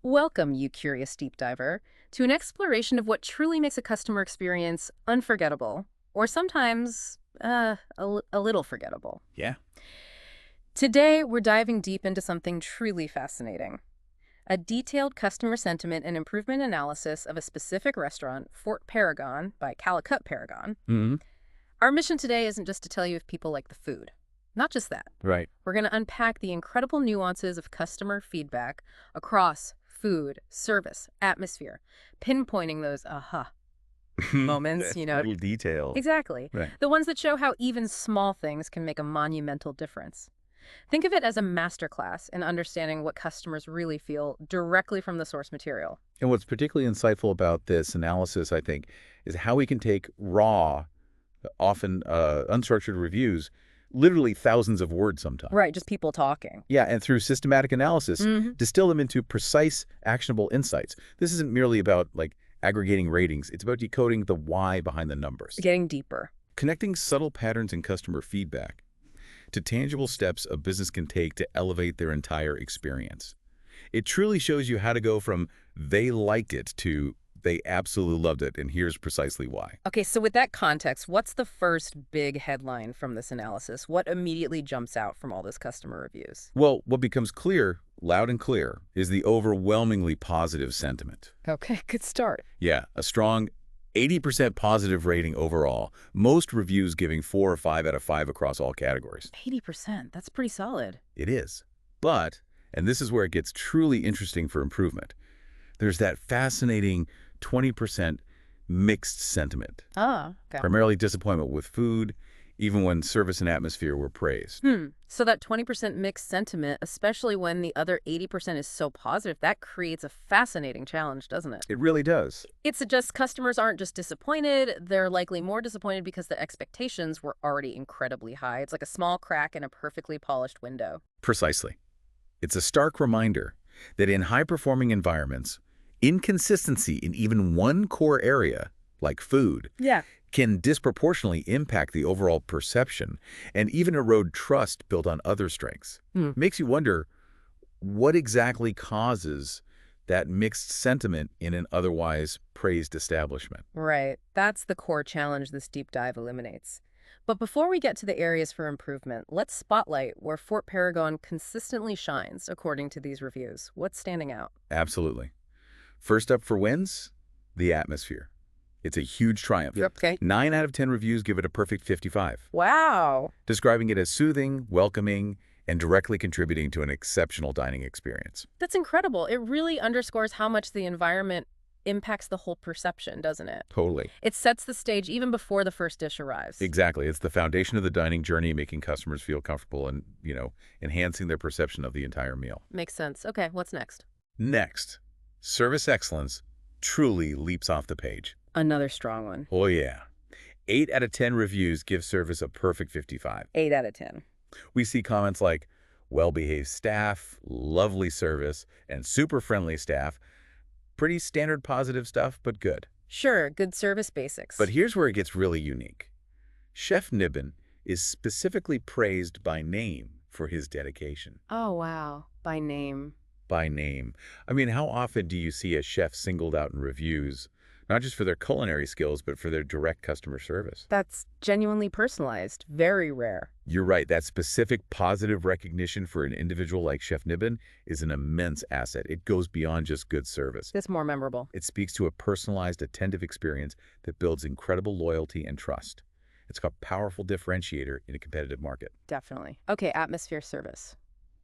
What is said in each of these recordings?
Welcome, you curious deep diver, to an exploration of what truly makes a customer experience unforgettable, or sometimes a little forgettable. Yeah. Today, we're diving deep into something truly fascinating, a detailed customer sentiment and improvement analysis of a specific restaurant, Fort Paragon by Calicut Paragon. Hmm. Our mission today isn't just to tell you if people like the food. Not just that. Right. We're going to unpack the incredible nuances of customer feedback across food, service, atmosphere, pinpointing those aha moments, Little details. Exactly. Right. The ones that show how even small things can make a monumental difference. Think of it as a masterclass in understanding what customers really feel directly from the source material. And what's particularly insightful about this analysis, I think, is how we can take raw, often unstructured reviews, literally thousands of words sometimes. Right, just people talking. Yeah, and through systematic analysis, distill them into precise, actionable insights. This isn't merely about, aggregating ratings. It's about decoding the why behind the numbers. Getting deeper. Connecting subtle patterns in customer feedback to tangible steps a business can take to elevate their entire experience. It truly shows you how to go from "they liked it" to "they absolutely loved it," and here's precisely why. Okay, so with that context, what's the first big headline from this analysis? What immediately jumps out from all this customer reviews? Well, what becomes clear, loud and clear, is the overwhelmingly positive sentiment. Okay, good start. Yeah, a strong 80% positive rating overall, most reviews giving 4 or 5 out of 5 across all categories. 80%, that's pretty solid. It is. But, and this is where it gets truly interesting for improvement, there's that fascinating 20% mixed sentiment, Ah, okay. primarily disappointment with food, even when service and atmosphere were praised. So that 20% mixed sentiment, especially when the other 80% is so positive, that creates a fascinating challenge, doesn't it? It really does. It suggests customers aren't just disappointed, they're likely more disappointed because the expectations were already incredibly high. It's like a small crack in a perfectly polished window. Precisely. It's a stark reminder that in high-performing environments, inconsistency in even one core area, like food, Yeah. can disproportionately impact the overall perception and even erode trust built on other strengths. Makes you wonder what exactly causes that mixed sentiment in an otherwise praised establishment. Right. That's the core challenge this deep dive eliminates. But before we get to the areas for improvement, let's spotlight where Fort Paragon consistently shines, according to these reviews. What's standing out? Absolutely. First up for wins, the atmosphere. It's a huge triumph. Yep. Okay. 9 out of 10 reviews give it a perfect 55, Wow. describing it as soothing, welcoming, and directly contributing to an exceptional dining experience. That's incredible. It really underscores how much the environment impacts the whole perception, doesn't it? Totally. It sets the stage even before the first dish arrives. Exactly. It's the foundation of the dining journey, making customers feel comfortable and, enhancing their perception of the entire meal. Makes sense. Okay, what's next? Next, service excellence truly leaps off the page. Another strong one. Oh, yeah. 8 out of 10 reviews give service a perfect 55. 8 out of 10. We see comments like well-behaved staff, lovely service, and super friendly staff. Pretty standard positive stuff, but good. Sure, good service basics. But here's where it gets really unique. Chef Nibbin is specifically praised by name for his dedication. oh, wow. By name. By name. I mean, how often do you see a chef singled out in reviews, not just for their culinary skills, but for their direct customer service? That's genuinely personalized. Very rare. You're right. That specific positive recognition for an individual like Chef Nibbin is an immense asset. It goes beyond just good service. It's more memorable. It speaks to a personalized, attentive experience that builds incredible loyalty and trust. It's a powerful differentiator in a competitive market. Definitely. Okay, atmosphere service.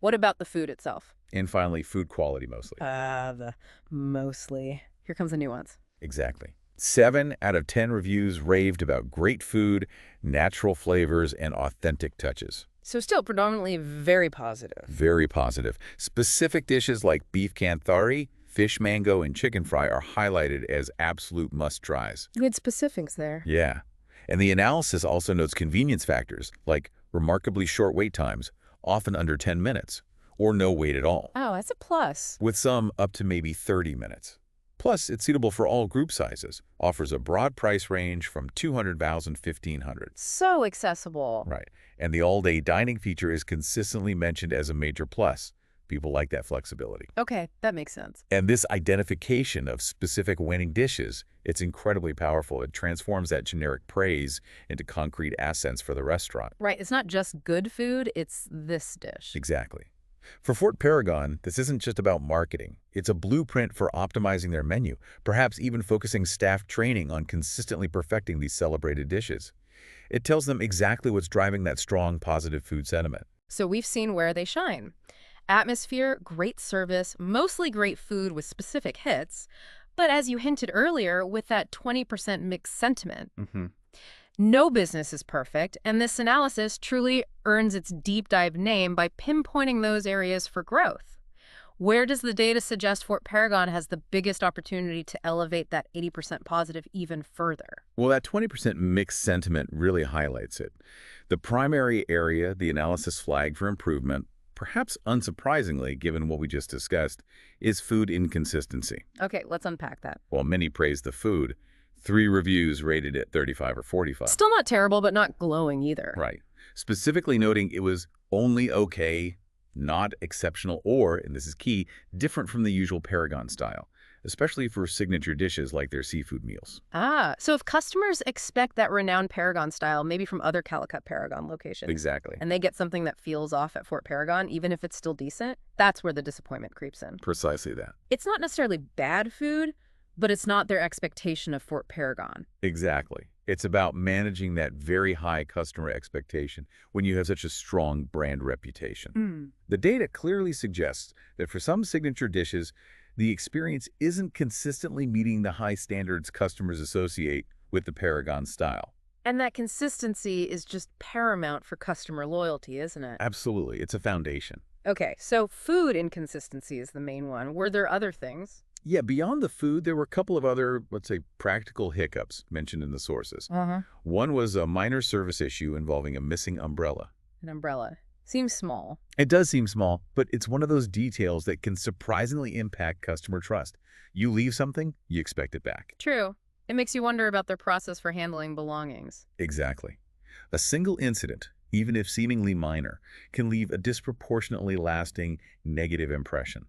What about the food itself? And finally, food quality mostly. The mostly. Here comes the nuance. Exactly. 7 out of 10 reviews raved about great food, natural flavors, and authentic touches. So still predominantly very positive. Very positive. Specific dishes like beef Kanthari, fish mango, and chicken fry are highlighted as absolute must-tries. Good specifics there. Yeah. And the analysis also notes convenience factors, like remarkably short wait times, often under 10 minutes, or no wait at all, Oh, that's a plus. with some up to maybe 30 minutes. Plus, it's suitable for all group sizes, offers a broad price range from $200 to $1,500. So accessible. Right. And the all-day dining feature is consistently mentioned as a major plus, People like that flexibility. Okay, that makes sense. And this identification of specific winning dishes, it's incredibly powerful. It transforms that generic praise into concrete assets for the restaurant. Right, it's not just good food, it's this dish. Exactly. For Fort Paragon, this isn't just about marketing. It's a blueprint for optimizing their menu, perhaps even focusing staff training on consistently perfecting these celebrated dishes. It tells them exactly what's driving that strong, positive food sentiment. So we've seen where they shine. Atmosphere, great service, mostly great food with specific hits, but as you hinted earlier, with that 20% mixed sentiment. No business is perfect, and this analysis truly earns its deep dive name by pinpointing those areas for growth. Where does the data suggest Fort Paragon has the biggest opportunity to elevate that 80% positive even further? Well, that 20% mixed sentiment really highlights it. The primary area the analysis flagged for improvement, perhaps unsurprisingly given what we just discussed, is food inconsistency. Okay, let's unpack that. While many praised the food, 3 reviews rated it 35 or 45. Still not terrible, but not glowing either. Right. Specifically noting it was only okay, not exceptional, or, and this is key, different from the usual Paragon style, especially for signature dishes like their seafood meals. So if customers expect that renowned Paragon style, maybe from other Calicut Paragon locations, Exactly. and they get something that feels off at Fort Paragon, even if it's still decent, that's where the disappointment creeps in. Precisely that. It's not necessarily bad food, but it's not their expectation of Fort Paragon. Exactly. It's about managing that very high customer expectation when you have such a strong brand reputation. The data clearly suggests that for some signature dishes, the experience isn't consistently meeting the high standards customers associate with the Paragon style. And that consistency is just paramount for customer loyalty, isn't it? Absolutely. It's a foundation. Okay, so food inconsistency is the main one. Were there other things? Yeah, beyond the food, there were a couple of other, let's say, practical hiccups mentioned in the sources. One was a minor service issue involving a missing umbrella. An umbrella. Seems small. It does seem small, but it's one of those details that can surprisingly impact customer trust. You leave something, you expect it back. True. It makes you wonder about their process for handling belongings. Exactly. A single incident, even if seemingly minor, can leave a disproportionately lasting negative impression.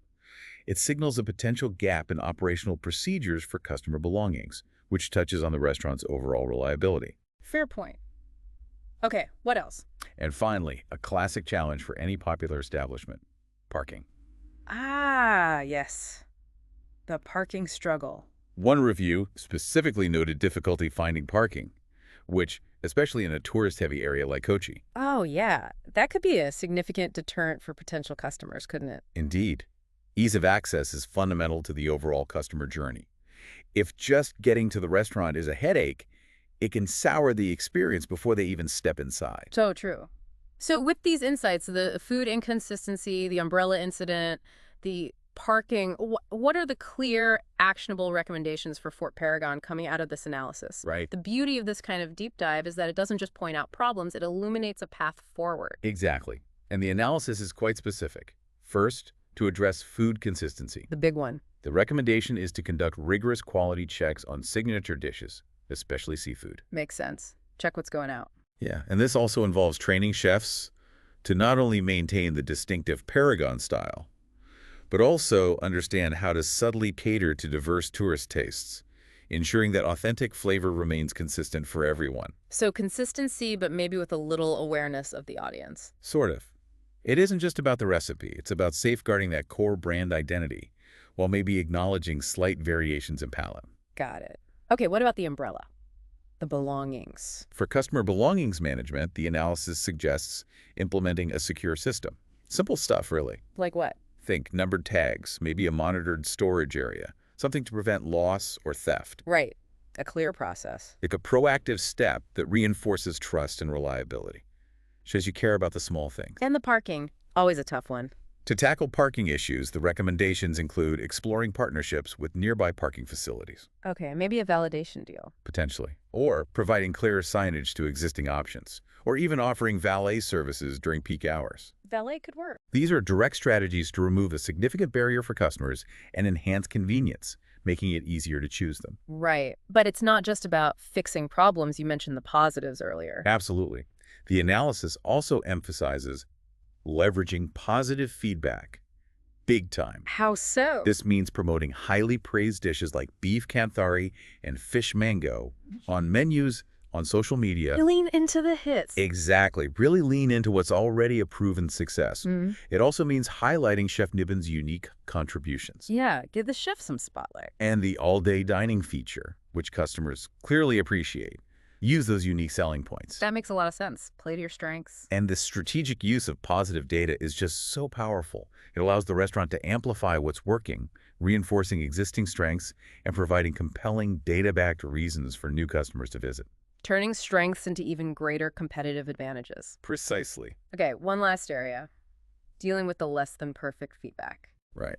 It signals a potential gap in operational procedures for customer belongings, which touches on the restaurant's overall reliability. Fair point. Okay, what else? And finally, a classic challenge for any popular establishment: parking. Yes. The parking struggle. One review specifically noted difficulty finding parking, which, especially in a tourist-heavy area like Kochi. Oh, yeah. That could be a significant deterrent for potential customers, couldn't it? Indeed. Ease of access is fundamental to the overall customer journey. If just getting to the restaurant is a headache, it can sour the experience before they even step inside. So true. So with these insights, the food inconsistency, the umbrella incident, the parking, what are the clear, actionable recommendations for Fort Paragon coming out of this analysis? Right. The beauty of this kind of deep dive is that it doesn't just point out problems, it illuminates a path forward. Exactly. And the analysis is quite specific. First, to address food consistency. The big one. The recommendation is to conduct rigorous quality checks on signature dishes, especially seafood. Makes sense. Check what's going out. Yeah, and this also involves training chefs to not only maintain the distinctive Paragon style, but also understand how to subtly cater to diverse tourist tastes, ensuring that authentic flavor remains consistent for everyone. So consistency, but maybe with a little awareness of the audience. Sort of. It isn't just about the recipe. It's about safeguarding that core brand identity, while maybe acknowledging slight variations in palate. Got it. Okay, what about the umbrella? The belongings. For customer belongings management, the analysis suggests implementing a secure system. Simple stuff, really. Like what? Think numbered tags, maybe a monitored storage area, something to prevent loss or theft. Right. A clear process. Like a proactive step that reinforces trust and reliability. Shows you care about the small things. And the parking. Always a tough one. To tackle parking issues, the recommendations include exploring partnerships with nearby parking facilities. Okay, maybe a validation deal. Potentially. Or providing clearer signage to existing options. Or even offering valet services during peak hours. Valet could work. These are direct strategies to remove a significant barrier for customers and enhance convenience, making it easier to choose them. Right. But it's not just about fixing problems. You mentioned the positives earlier. Absolutely. The analysis also emphasizes leveraging positive feedback big time. How so? This means promoting highly praised dishes like beef Kanthari and fish mango on menus, on social media. You lean into the hits. Exactly. Really lean into what's already a proven success. Mm. It also means highlighting Chef Niben's unique contributions. Yeah, give the chef some spotlight. And the all-day dining feature, which customers clearly appreciate. Use those unique selling points. That makes a lot of sense. Play to your strengths. And the strategic use of positive data is just so powerful. It allows the restaurant to amplify what's working, reinforcing existing strengths, and providing compelling data-backed reasons for new customers to visit. Turning strengths into even greater competitive advantages. Precisely. Okay, one last area. Dealing with the less than perfect feedback. Right.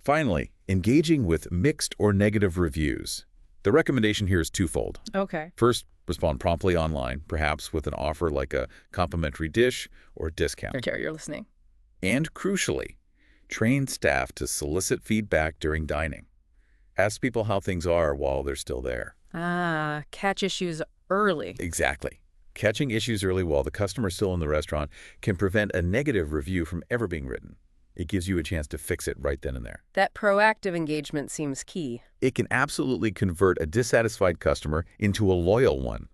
Finally, engaging with mixed or negative reviews. The recommendation here is twofold. Okay. First, respond promptly online, perhaps with an offer like a complimentary dish or a discount. Jerry, you're listening. And crucially, train staff to solicit feedback during dining. Ask people how things are while they're still there. Ah, catch issues early. Exactly. Catching issues early while the customer's still in the restaurant can prevent a negative review from ever being written. It gives you a chance to fix it right then and there. That proactive engagement seems key. It can absolutely convert a dissatisfied customer into a loyal one.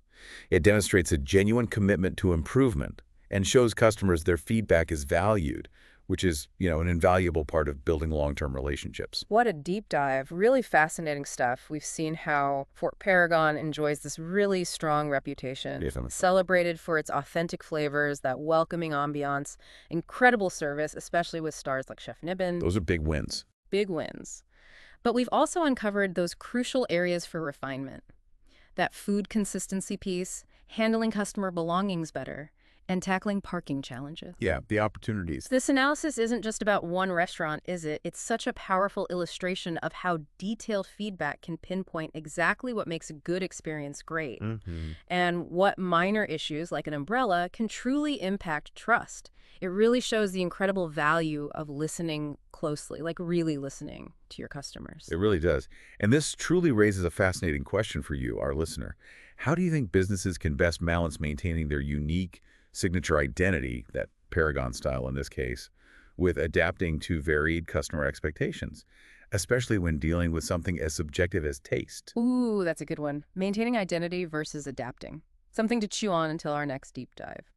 It demonstrates a genuine commitment to improvement and shows customers their feedback is valued, which is, an invaluable part of building long-term relationships. What a deep dive. Really fascinating stuff. We've seen how Fort Paragon enjoys this really strong reputation. Definitely. Celebrated for its authentic flavors, that welcoming ambiance, incredible service, especially with stars like Chef Niben. Those are big wins. Big wins. But we've also uncovered those crucial areas for refinement. That food consistency piece, handling customer belongings better, and tackling parking challenges. Yeah, the opportunities. This analysis isn't just about one restaurant, is it? It's such a powerful illustration of how detailed feedback can pinpoint exactly what makes a good experience great, and what minor issues, like an umbrella, can truly impact trust. It really shows the incredible value of listening closely, like really listening to your customers. It really does. And this truly raises a fascinating question for you, our listener. How do you think businesses can best balance maintaining their unique signature identity, that Paragon style in this case, with adapting to varied customer expectations, especially when dealing with something as subjective as taste? Ooh, that's a good one. Maintaining identity versus adapting. Something to chew on until our next deep dive.